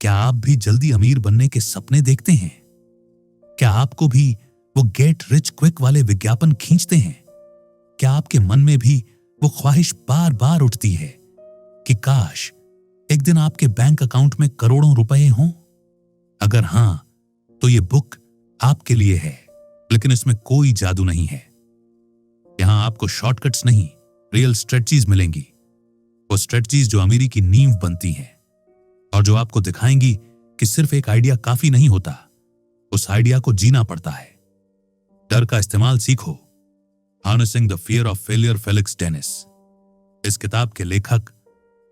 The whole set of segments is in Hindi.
क्या आप भी जल्दी अमीर बनने के सपने देखते हैं? क्या आपको भी वो गेट रिच क्विक वाले विज्ञापन खींचते हैं? क्या आपके मन में भी वो ख्वाहिश बार बार उठती है कि काश एक दिन आपके बैंक अकाउंट में करोड़ों रुपए हों? अगर हां, तो ये बुक आपके लिए है। लेकिन इसमें कोई जादू नहीं है। यहां आपको शॉर्टकट्स नहीं, रियल स्ट्रेटजीज मिलेंगी। वो स्ट्रेटजीज जो अमीरी की नींव बनती हैं और जो आपको दिखाएंगी कि सिर्फ एक आइडिया काफी नहीं होता, उस आइडिया को जीना पड़ता है। डर का इस्तेमाल सीखो। Harnessing the fear of failure, Felix Dennis. इस किताब के लेखक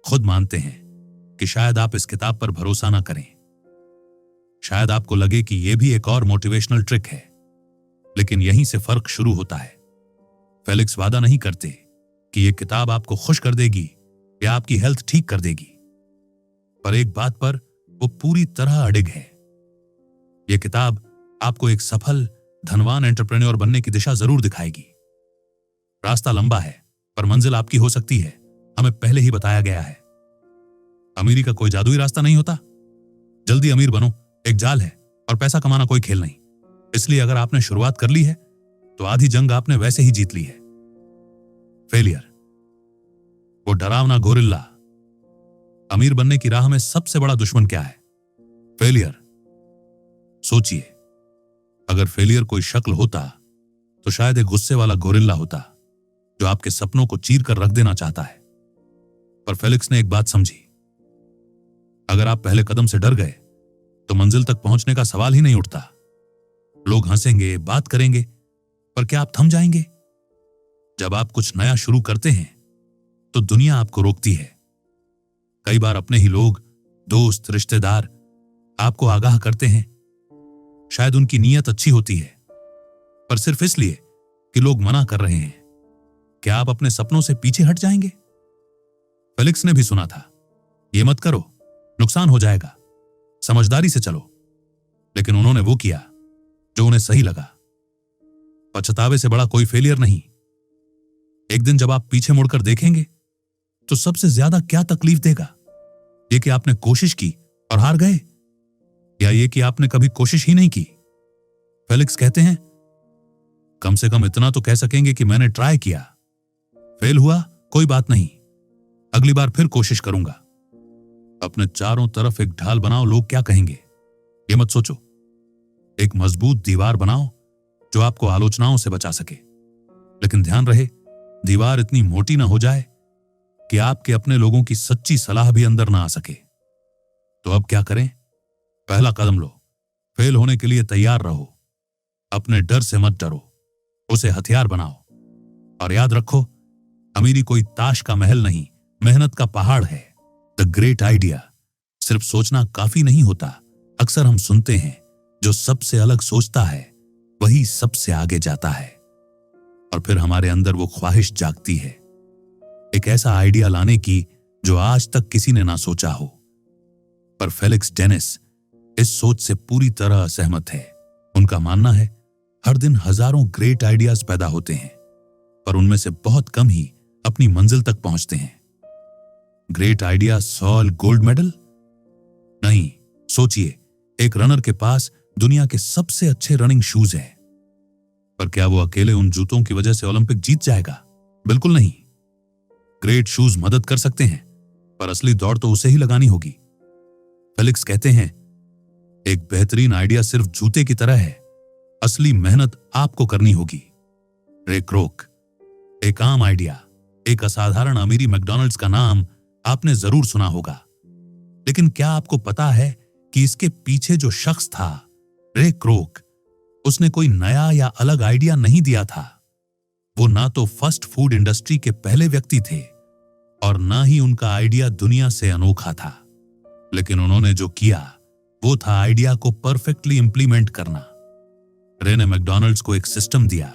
खुद मानते हैं कि शायद आप इस किताब पर भरोसा ना करें। शायद आपको लगे कि यह भी एक और मोटिवेशनल ट्रिक है, लेकिन यहीं से फर्क शुरू होता है। फेलिक्स वादा नहीं करते कि यह किताब आपको खुश कर देगी या आपकी हेल्थ ठीक कर देगी, पर एक बात पर वो पूरी तरह अडिग है। यह किताब आपको एक सफल, धनवान एंटरप्रेन्योर बनने की दिशा जरूर दिखाएगी। रास्ता लंबा है, पर मंजिल आपकी हो सकती है। हमें पहले ही बताया गया है। अमीरी का कोई जादुई रास्ता नहीं होता। जल्दी अमीर बनो एक जाल है और पैसा कमाना कोई खेल नहीं। इसलिए अगर आपने शुरुआत कर ली है तो आधी जंग आपने वैसे ही जीत ली है। फेलियर, वो डरावना गोरिल्ला। अमीर बनने की राह में सबसे बड़ा दुश्मन क्या है? फेलियर। सोचिए, अगर फेलियर कोई शक्ल होता तो शायद एक गुस्से वाला गोरिल्ला होता जो आपके सपनों को चीर कर रख देना चाहता है। पर फेलिक्स ने एक बात समझी, अगर आप पहले कदम से डर गए तो मंजिल तक पहुंचने का सवाल ही नहीं उठता। लोग हंसेंगे, बात करेंगे, पर क्या आप थम जाएंगे? जब आप कुछ नया शुरू करते हैं तो दुनिया आपको रोकती है। कई बार अपने ही लोग, दोस्त, रिश्तेदार आपको आगाह करते हैं। शायद उनकी नीयत अच्छी होती है, पर सिर्फ इसलिए कि लोग मना कर रहे हैं। क्या आप अपने सपनों से पीछे हट जाएंगे? फेलिक्स ने भी सुना था, ये मत करो, नुकसान हो जाएगा, समझदारी से चलो। लेकिन उन्होंने वो किया जो उन्हें सही लगा। पछतावे से बड़ा कोई फेलियर नहीं। एक दिन जब आप पीछे मुड़कर देखेंगे तो सबसे ज्यादा क्या तकलीफ देगा? ये कि आपने कोशिश की और हार गए, या ये कि आपने कभी कोशिश ही नहीं की? फेलिक्स कहते हैं, कम से कम इतना तो कह सकेंगे कि मैंने ट्राई किया। फेल हुआ, कोई बात नहीं, अगली बार फिर कोशिश करूंगा। अपने चारों तरफ एक ढाल बनाओ, लोग क्या कहेंगे ये मत सोचो। एक मजबूत दीवार बनाओ जो आपको आलोचनाओं से बचा सके। लेकिन ध्यान रहे, दीवार इतनी मोटी ना हो जाए कि आपके अपने लोगों की सच्ची सलाह भी अंदर ना आ सके। तो अब क्या करें? पहला कदम लो। फेल होने के लिए तैयार रहो। अपने डर से मत डरो, उसे हथियार बनाओ। और याद रखो, अमीरी कोई ताश का महल नहीं, मेहनत का पहाड़ है। द ग्रेट आइडिया सिर्फ सोचना काफी नहीं होता। अक्सर हम सुनते हैं, जो सबसे अलग सोचता है वही सबसे आगे जाता है। और फिर हमारे अंदर वो ख्वाहिश जागती है, एक ऐसा आइडिया लाने की जो आज तक किसी ने ना सोचा हो। पर फेलिक्स डेनिस इस सोच से पूरी तरह असहमत है। उनका मानना है, हर दिन हजारों ग्रेट आइडियाज पैदा होते हैं, पर उनमें से बहुत कम ही अपनी मंजिल तक पहुंचते हैं। Great idea solve gold medal? नहीं। सोचिए, एक रनर के पास दुनिया के सबसे अच्छे रनिंग शूज हैं, पर क्या वो अकेले उन जूतों की वजह से ओलंपिक जीत जाएगा? बिल्कुल नहीं। ग्रेट शूज मदद कर सकते हैं, पर असली दौड़ तो उसे ही लगानी होगी। फेलिक्स कहते हैं, एक बेहतरीन आइडिया सिर्फ जूते की तरह है, असली मेहनत आपको करनी होगी। रे क्रोक, एक आम आइडिया, एक असाधारण अमीरी। मैकडॉनल्ड्स का नाम आपने जरूर सुना होगा, लेकिन क्या आपको पता है कि इसके पीछे जो शख्स था, रे क्रोक, उसने कोई नया या अलग आइडिया नहीं दिया था। वो ना तो फास्ट फूड इंडस्ट्री के पहले व्यक्ति थे और ना ही उनका आइडिया दुनिया से अनोखा था। लेकिन उन्होंने जो किया वो था आइडिया को परफेक्टली इंप्लीमेंट करना। रे ने मैकडॉनल्ड्स को एक सिस्टम दिया।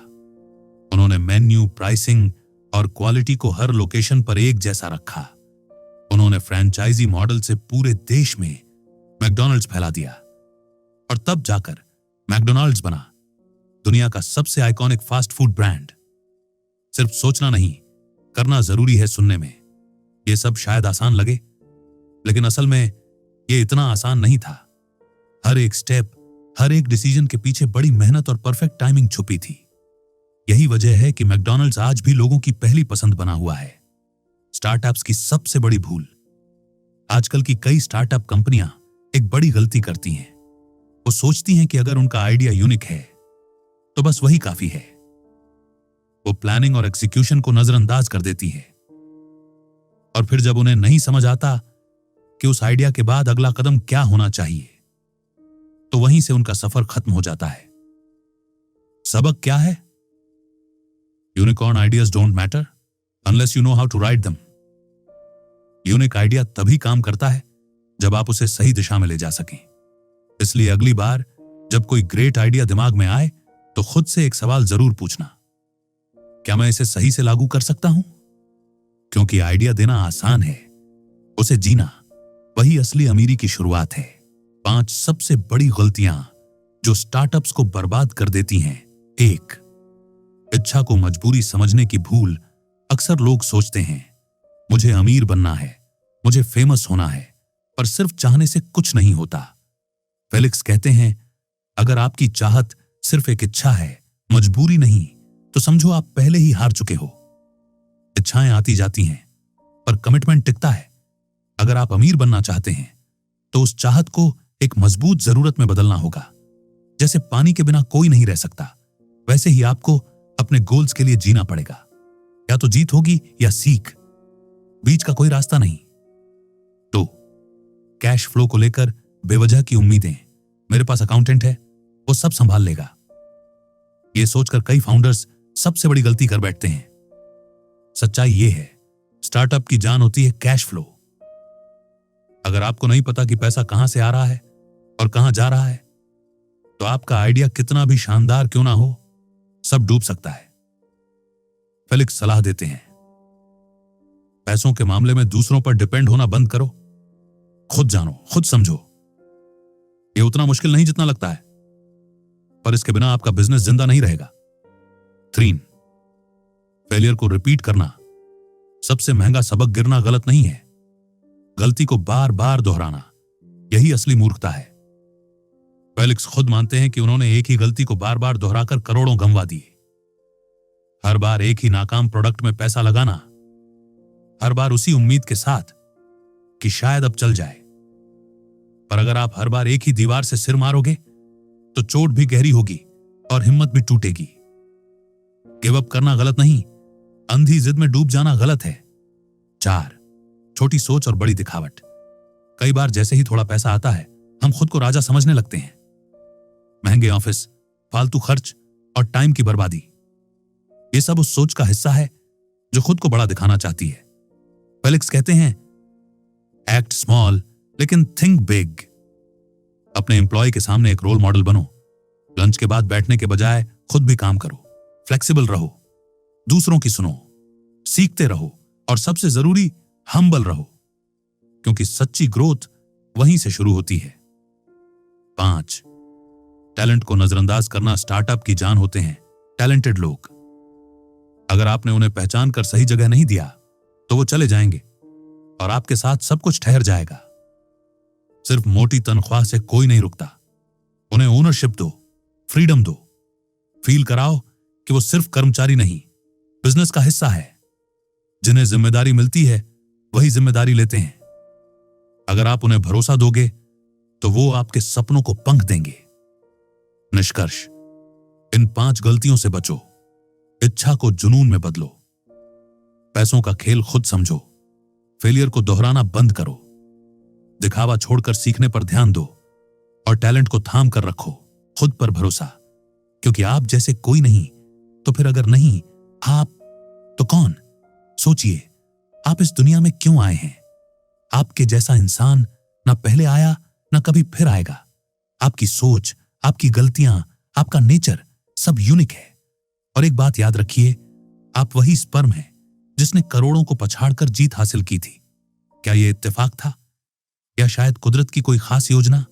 उन्होंने मेन्यू, प्राइसिंग और क्वालिटी को हर लोकेशन पर एक जैसा रखा। उन्होंने फ्रेंचाइजी मॉडल से पूरे देश में मैकडॉनल्ड्स फैला दिया, और तब जाकर मैकडॉनल्ड्स बना दुनिया का सबसे आइकॉनिक फास्ट फूड ब्रांड। सिर्फ सोचना नहीं, करना जरूरी है। सुनने में ये सब शायद आसान लगे, लेकिन असल में ये इतना आसान नहीं था। हर एक स्टेप, हर एक डिसीजन के पीछे बड़ी मेहनत और परफेक्ट टाइमिंग छुपी थी। यही वजह है कि मैकडॉनल्ड्स आज भी लोगों की पहली पसंद बना हुआ है। स्टार्टअप्स की सबसे बड़ी भूल। आजकल की कई स्टार्टअप कंपनियां एक बड़ी गलती करती हैं। वो सोचती हैं कि अगर उनका आइडिया यूनिक है तो बस वही काफी है। वो प्लानिंग और एग्जीक्यूशन को नजरअंदाज कर देती है, और फिर जब उन्हें नहीं समझ आता कि उस आइडिया के बाद अगला कदम क्या होना चाहिए, तो वहीं से उनका सफर खत्म हो जाता है। सबक क्या है? Unicorn ideas don't matter unless you know how to write them. Unique idea तभी काम करता है जब आप उसे सही दिशा में ले जा सकें। इसलिए अगली बार जब कोई ग्रेट आइडिया दिमाग में आए तो खुद से एक सवाल जरूर पूछना, क्या मैं इसे सही से लागू कर सकता हूं? क्योंकि आइडिया देना आसान है, उसे जीना वही असली अमीरी की शुरुआत है। 5 सबसे बड़ी गलतियां जो स्टार्टअप्स को बर्बाद कर देती हैं। 1, इच्छा को मजबूरी समझने की भूल। अक्सर लोग सोचते हैं मुझे अमीर बनना है, मुझे फेमस होना है, पर सिर्फ चाहने से कुछ नहीं होता। फेलिक्स कहते हैं, अगर आपकी चाहत सिर्फ एक इच्छा है, मजबूरी नहीं, तो समझो आप पहले ही हार चुके हो। इच्छाएं आती जाती हैं, पर कमिटमेंट टिकता है। अगर आप अमीर बनना चाहते हैं तो उस चाहत को एक मजबूत जरूरत में बदलना होगा। जैसे पानी के बिना कोई नहीं रह सकता, वैसे ही आपको अपने गोल्स के लिए जीना पड़ेगा। या तो जीत होगी या सीख, बीच का कोई रास्ता नहीं। 2, कैश फ्लो को लेकर बेवजह की उम्मीदें। मेरे पास अकाउंटेंट है, वो सब संभाल लेगा। ये सोचकर कई फाउंडर्स सबसे बड़ी गलती कर बैठते हैं। सच्चाई ये है, स्टार्टअप की जान होती है कैश फ्लो। अगर आपको नहीं पता कि पैसा कहां से आ रहा है और कहां जा रहा है, तो आपका आइडिया कितना भी शानदार क्यों ना हो, सब डूब सकता है। फेलिक्स सलाह देते हैं, पैसों के मामले में दूसरों पर डिपेंड होना बंद करो। खुद जानो, खुद समझो। ये उतना मुश्किल नहीं जितना लगता है, पर इसके बिना आपका बिजनेस जिंदा नहीं रहेगा। 3, फेलियर को रिपीट करना। सबसे महंगा सबक गिरना गलत नहीं है, गलती को बार बार दोहराना, यही असली मूर्खता है। फेलिक्स खुद मानते हैं कि उन्होंने एक ही गलती को बार बार दोहराकर करोड़ों गंवा दिए। हर बार एक ही नाकाम प्रोडक्ट में पैसा लगाना, हर बार उसी उम्मीद के साथ कि शायद अब चल जाए। पर अगर आप हर बार एक ही दीवार से सिर मारोगे तो चोट भी गहरी होगी और हिम्मत भी टूटेगी। गिव अप करना गलत नहीं, अंधी जिद में डूब जाना गलत है। 4, छोटी सोच और बड़ी दिखावट। कई बार जैसे ही थोड़ा पैसा आता है, हम खुद को राजा समझने लगते हैं। महंगे ऑफिस, फालतू खर्च और टाइम की बर्बादी, ये सब उस सोच का हिस्सा है जो खुद को बड़ा दिखाना चाहती है। फेलिक्स कहते हैं, एक्ट स्मॉल लेकिन थिंक बिग। अपने एम्प्लॉय के सामने एक रोल मॉडल बनो। लंच के बाद बैठने के बजाय खुद भी काम करो। फ्लेक्सिबल रहो, दूसरों की सुनो, सीखते रहो, और सबसे जरूरी हम्बल रहो, क्योंकि सच्ची ग्रोथ वहीं से शुरू होती है। 5, टैलेंट को नजरअंदाज करना। स्टार्टअप की जान होते हैं टैलेंटेड लोग। अगर आपने उन्हें पहचान कर सही जगह नहीं दिया तो वो चले जाएंगे और आपके साथ सब कुछ ठहर जाएगा। सिर्फ मोटी तनख्वाह से कोई नहीं रुकता। उन्हें ओनरशिप दो, फ्रीडम दो, फील कराओ कि वो सिर्फ कर्मचारी नहीं, बिजनेस का हिस्सा है। जिन्हें जिम्मेदारी मिलती है वही जिम्मेदारी लेते हैं। अगर आप उन्हें भरोसा दोगे तो वो आपके सपनों को पंख देंगे। निष्कर्ष, इन 5 गलतियों से बचो। इच्छा को जुनून में बदलो, पैसों का खेल खुद समझो, फेलियर को दोहराना बंद करो, दिखावा छोड़कर सीखने पर ध्यान दो, और टैलेंट को थाम कर रखो। खुद पर भरोसा, क्योंकि आप जैसे कोई नहीं तो फिर अगर नहीं आप तो कौन? सोचिए, आप इस दुनिया में क्यों आए हैं? आपके जैसा इंसान ना पहले आया ना कभी फिर आएगा। आपकी सोच, आपकी गलतियां, आपका नेचर सब यूनिक है। और एक बात याद रखिए, आप वही स्पर्म हैं जिसने करोड़ों को पछाड़कर जीत हासिल की थी। क्या यह इत्तेफाक था या शायद कुदरत की कोई खास योजना?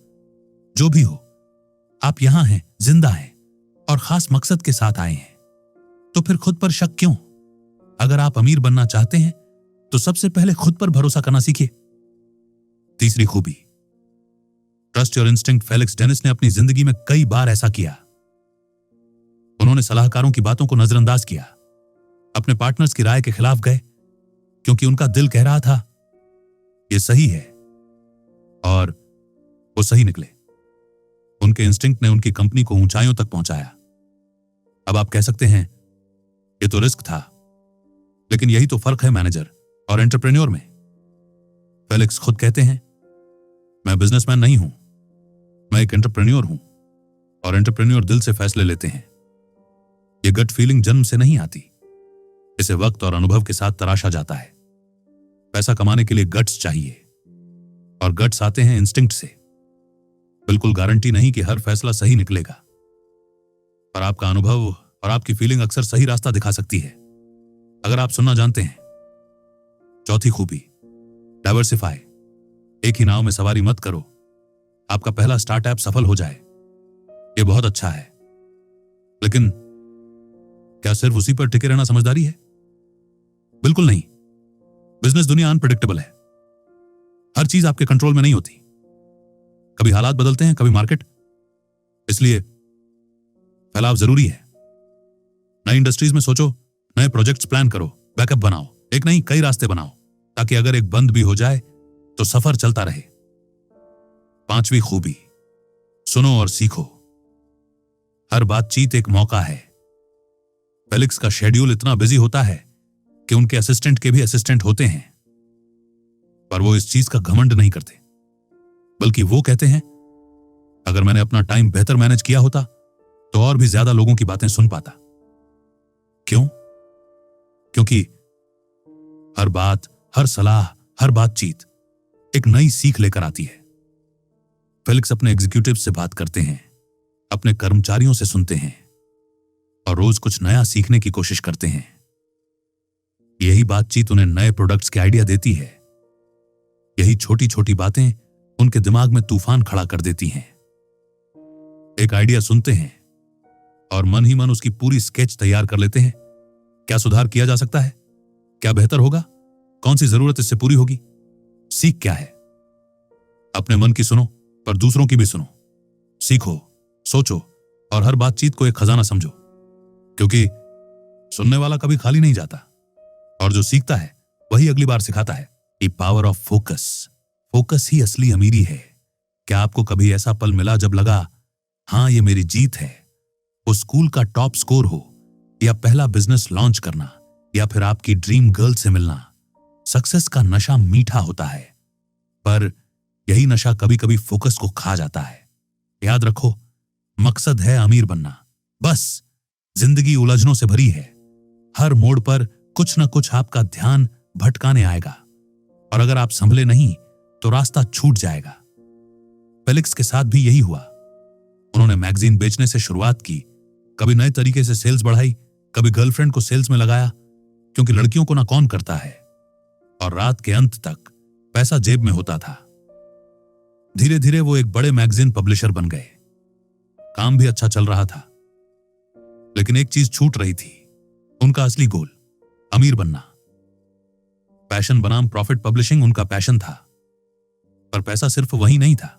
जो भी हो, आप यहां हैं, जिंदा हैं और खास मकसद के साथ आए हैं। तो फिर खुद पर शक क्यों? अगर आप अमीर बनना चाहते हैं तो सबसे पहले खुद पर भरोसा करना सीखिए। तीसरी खूबी, trust your instinct. Felix Dennis ने अपनी जिंदगी में कई बार ऐसा किया। उन्होंने सलाहकारों की बातों को नजरअंदाज किया, अपने पार्टनर्स की राय के खिलाफ गए, क्योंकि उनका दिल कह रहा था ये सही है, और वो सही निकले। उनके इंस्टिंक्ट ने उनकी कंपनी को ऊंचाइयों तक पहुंचाया। अब आप कह सकते हैं ये तो रिस्क था, लेकिन यही तो फर्क है मैनेजर और एंटरप्रेन्योर में। फेलिक्स खुद कहते हैं मैं बिजनेसमैन नहीं हूं, मैं एक एंटरप्रेन्योर हूं, और एंटरप्रेन्योर दिल से फैसले लेते हैं। ये गट फीलिंग जन्म से नहीं आती, इसे वक्त और अनुभव के साथ तराशा जाता है। पैसा कमाने के लिए गट्स चाहिए, और गट्स आते हैं इंस्टिंक्ट से। बिल्कुल गारंटी नहीं कि हर फैसला सही निकलेगा, पर आपका अनुभव और आपकी फीलिंग अक्सर सही रास्ता दिखा सकती है, अगर आप सुनना जानते हैं। चौथी खूबी, डाइवर्सिफाई। एक ही नाव में सवारी मत करो। आपका पहला स्टार्टअप सफल हो जाए, यह बहुत अच्छा है, लेकिन क्या सिर्फ उसी पर टिके रहना समझदारी है? बिल्कुल नहीं। बिजनेस दुनिया अनप्रेडिक्टेबल है। हर चीज आपके कंट्रोल में नहीं होती। कभी हालात बदलते हैं, कभी मार्केट। इसलिए फैलाव जरूरी है। नई इंडस्ट्रीज में सोचो, नए प्रोजेक्ट्स प्लान करो, बैकअप बनाओ, एक नहीं कई रास्ते बनाओ, ताकि अगर एक बंद भी हो जाए तो सफर चलता रहे। पांचवी खूबी, सुनो और सीखो। हर बातचीत एक मौका है। फेलिक्स का शेड्यूल इतना बिजी होता है कि उनके असिस्टेंट के भी असिस्टेंट होते हैं, पर वो इस चीज का घमंड नहीं करते, बल्कि वो कहते हैं अगर मैंने अपना टाइम बेहतर मैनेज किया होता तो और भी ज्यादा लोगों की बातें सुन पाता। क्यों? क्योंकि हर बात, हर सलाह, हर बातचीत एक नई सीख लेकर आती है। फेलिक्स अपने एग्जीक्यूटिव से बात करते हैं, अपने कर्मचारियों से सुनते हैं, और रोज कुछ नया सीखने की कोशिश करते हैं। यही बातचीत उन्हें नए प्रोडक्ट्स के आइडिया देती है। यही छोटी छोटी बातें उनके दिमाग में तूफान खड़ा कर देती हैं। एक आइडिया सुनते हैं और मन ही मन उसकी पूरी स्केच तैयार कर लेते हैं। क्या सुधार किया जा सकता है? क्या बेहतर होगा? कौन सी जरूरत इससे पूरी होगी? सीख क्या है? अपने मन की सुनो, पर दूसरों की भी सुनो। सीखो, सोचो, और हर बातचीत को एक खजाना समझो, क्योंकि सुनने वाला कभी खाली नहीं जाता, और जो सीखता है वही अगली बार सिखाता है। The power of focus. Focus ही असली अमीरी है। क्या आपको कभी ऐसा पल मिला जब लगा हां ये मेरी जीत है? वो स्कूल का टॉप स्कोर हो, या पहला बिजनेस लॉन्च करना, या फिर आपकी ड्रीम गर्ल से मिलना। सक्सेस का नशा मीठा होता है, पर यही नशा कभी कभी फोकस को खा जाता है। याद रखो, मकसद है अमीर बनना, बस जिंदगी उलझनों से भरी है। हर मोड़ पर कुछ न कुछ आपका ध्यान भटकाने आएगा, और अगर आप संभले नहीं तो रास्ता छूट जाएगा। फेलिक्स के साथ भी यही हुआ। उन्होंने मैगजीन बेचने से शुरुआत की, कभी नए तरीके से सेल्स बढ़ाई, कभी गर्लफ्रेंड को सेल्स में लगाया, क्योंकि लड़कियों को ना कौन करता है, और रात के अंत तक पैसा जेब में होता था। धीरे धीरे वो एक बड़े मैगजीन पब्लिशर बन गए। काम भी अच्छा चल रहा था, लेकिन एक चीज छूट रही थी, उनका असली गोल, अमीर बनना। पैशन बनाम प्रॉफिट पब्लिशिंग उनका पैशन था, पर पैसा सिर्फ वही नहीं था।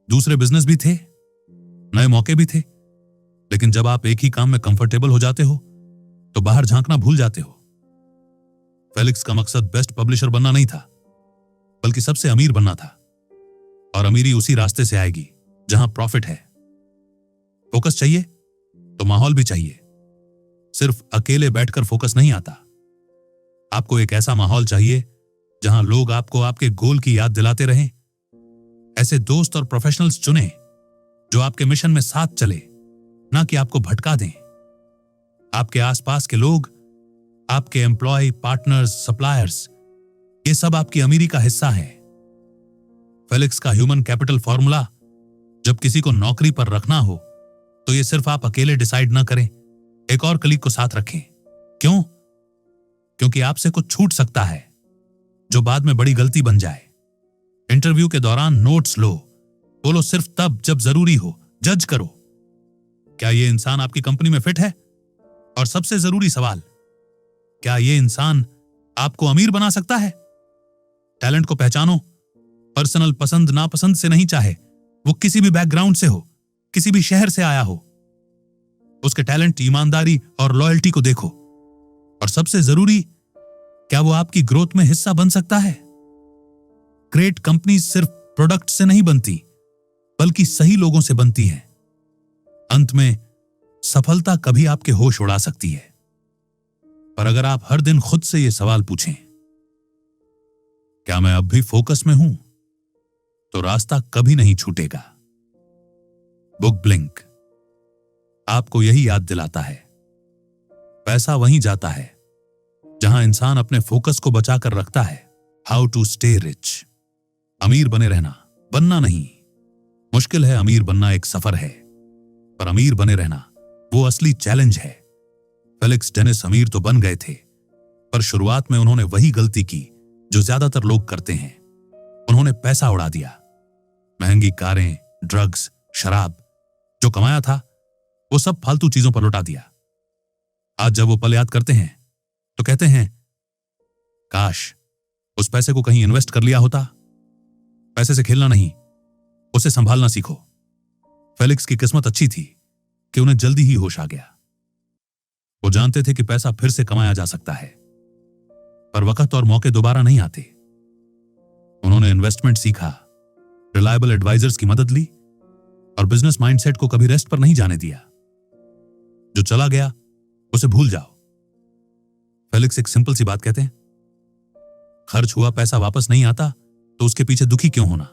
दूसरे बिजनेस भी थे, नए मौके भी थे, लेकिन जब आप एक ही काम में कंफर्टेबल हो जाते हो तो बाहर झांकना भूल जाते हो। फेलिक्स का मकसद बेस्ट पब्लिशर बनना नहीं था, बल्कि सबसे अमीर बनना था, और अमीरी उसी रास्ते से आएगी जहां प्रॉफिट है। फोकस चाहिए तो माहौल भी चाहिए। सिर्फ अकेले बैठकर फोकस नहीं आता। आपको एक ऐसा माहौल चाहिए जहां लोग आपको आपके गोल की याद दिलाते रहें। ऐसे दोस्त और प्रोफेशनल्स चुनें जो आपके मिशन में साथ चले, ना कि आपको भटका दें। आपके आसपास के लोग, आपके एम्प्लॉय, पार्टनर्स, सप्लायर्स, ये सब आपकी अमीरी का हिस्सा हैं। फेलिक्स का ह्यूमन कैपिटल फॉर्मूला, जब किसी को नौकरी पर रखना हो तो ये सिर्फ आप अकेले डिसाइड ना करें, एक और कलीग को साथ रखें। क्यों? क्योंकि आपसे कुछ छूट सकता है जो बाद में बड़ी गलती बन जाए। इंटरव्यू के दौरान नोट्स लो, बोलो सिर्फ तब जब जरूरी हो, जज करो क्या ये इंसान आपकी कंपनी में फिट है, और सबसे जरूरी सवाल, क्या ये इंसान आपको अमीर बना सकता है? टैलेंट को पहचानो पर्सनल पसंद नापसंद से नहीं चाहे, वो किसी भी बैकग्राउंड से हो, किसी भी शहर से आया हो। उसके टैलेंट, ईमानदारी और लॉयल्टी को देखो। और सबसे जरूरी, क्या वो आपकी ग्रोथ में हिस्सा बन सकता है? ग्रेट कंपनी सिर्फ प्रोडक्ट से नहीं बनती, बल्कि सही लोगों से बनती है। अंत में सफलता कभी आपके होश उड़ा सकती है, पर अगर आप हर दिन खुद से यह सवाल पूछें, क्या मैं अब भी फोकस में हूं, तो रास्ता कभी नहीं छूटेगा। बुक ब्लिंक आपको यही याद दिलाता है, पैसा वहीं जाता है जहां इंसान अपने फोकस को बचाकर रखता है। How to stay rich. अमीर बने रहना, बनना नहीं। मुश्किल है, अमीर बनना एक सफर है, पर अमीर बने रहना वो असली चैलेंज है। फेलिक्स डेनिस अमीर तो बन गए थे, पर शुरुआत में उन्होंने वही गलती की जो ज्यादातर लोग करते हैं। उन्होंने पैसा उड़ा दिया। महंगी कारें, ड्रग्स, शराब। जो कमाया था वो सब फालतू चीजों पर लुटा दिया। आज जब वो पल याद करते हैं तो कहते हैं, काश उस पैसे को कहीं इन्वेस्ट कर लिया होता। पैसे से खेलना नहीं, उसे संभालना सीखो। फेलिक्स की किस्मत अच्छी थी कि उन्हें जल्दी ही होश आ गया। वो जानते थे कि पैसा फिर से कमाया जा सकता है, पर वक्त और मौके दोबारा नहीं आते। उन्होंने इन्वेस्टमेंट सीखा, रिलायबल एडवाइजर्स की मदद ली और बिजनेस माइंडसेट को कभी रेस्ट पर नहीं जाने दिया। जो चला गया उसे भूल जाओ। फेलिक्स एक सिंपल सी बात कहते हैं, खर्च हुआ पैसा वापस नहीं आता तो उसके पीछे दुखी क्यों होना।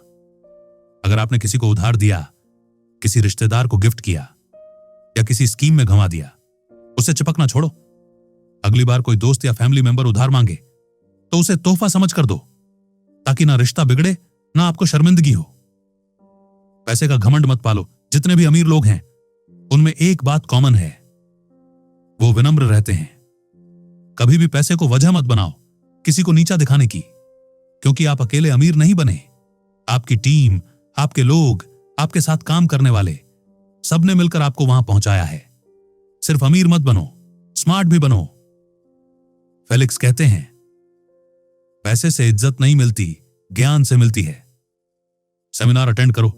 अगर आपने किसी को उधार दिया, किसी रिश्तेदार को गिफ्ट किया या किसी स्कीम में घुमा दिया, उसे चिपकना छोड़ो। अगली बार कोई दोस्त या फैमिली मेंबर उधार मांगे तो उसे तोहफा समझ कर दो, ताकि ना रिश्ता बिगड़े ना आपको शर्मिंदगी हो। पैसे का घमंड मत पालो। जितने भी अमीर लोग हैं उनमें एक बात कॉमन है, वो विनम्र रहते हैं। कभी भी पैसे को वजह मत बनाओ किसी को नीचा दिखाने की, क्योंकि आप अकेले अमीर नहीं बने। आपकी टीम, आपके लोग, आपके साथ काम करने वाले, सबने मिलकर आपको वहां पहुंचाया है। सिर्फ अमीर मत बनो, स्मार्ट भी बनो। फेलिक्स कहते हैं, पैसे से इज्जत नहीं मिलती, ज्ञान से मिलती है। सेमिनार अटेंड करो,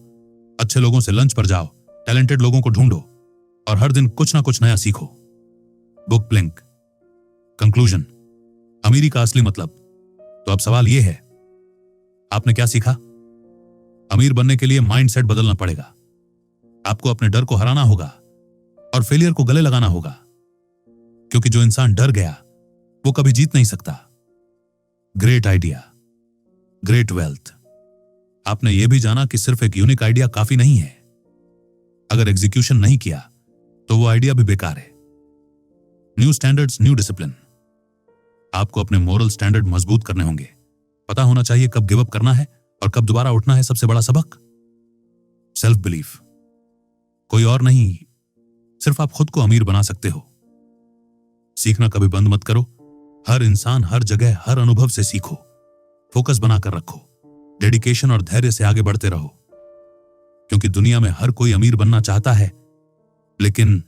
अच्छे लोगों से लंच पर जाओ, टैलेंटेड लोगों को ढूंढो और हर दिन कुछ ना कुछ नया सीखो। Book blink. कंक्लूजन, अमीरी का असली मतलब। तो अब सवाल यह है, आपने क्या सीखा? अमीर बनने के लिए माइंडसेट बदलना पड़ेगा। आपको अपने डर को हराना होगा और फेलियर को गले लगाना होगा, क्योंकि जो इंसान डर गया वो कभी जीत नहीं सकता। Great idea, great wealth. आपने यह भी जाना कि सिर्फ एक यूनिक आइडिया काफी नहीं है। अगर एग्जीक्यूशन नहीं किया तो वो आइडिया भी बेकार है। New standards, new discipline. आपको अपने मोरल स्टैंडर्ड मजबूत करने होंगे। पता होना चाहिए कब गिव अप करना है और कब दोबारा उठना है। सबसे बड़ा सबक, सेल्फ बिलीफ। कोई और नहीं, सिर्फ आप खुद को अमीर बना सकते हो। सीखना कभी बंद मत करो। हर इंसान, हर जगह, हर अनुभव से सीखो। फोकस बनाकर रखो। डेडिकेशन और धैर्य से आगे बढ़ते रहो, क्योंकि दुनिया में हर कोई अमीर बनना चाहता है, लेकिन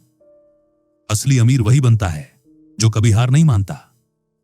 असली अमीर वही बनता है जो कभी हार नहीं मानता।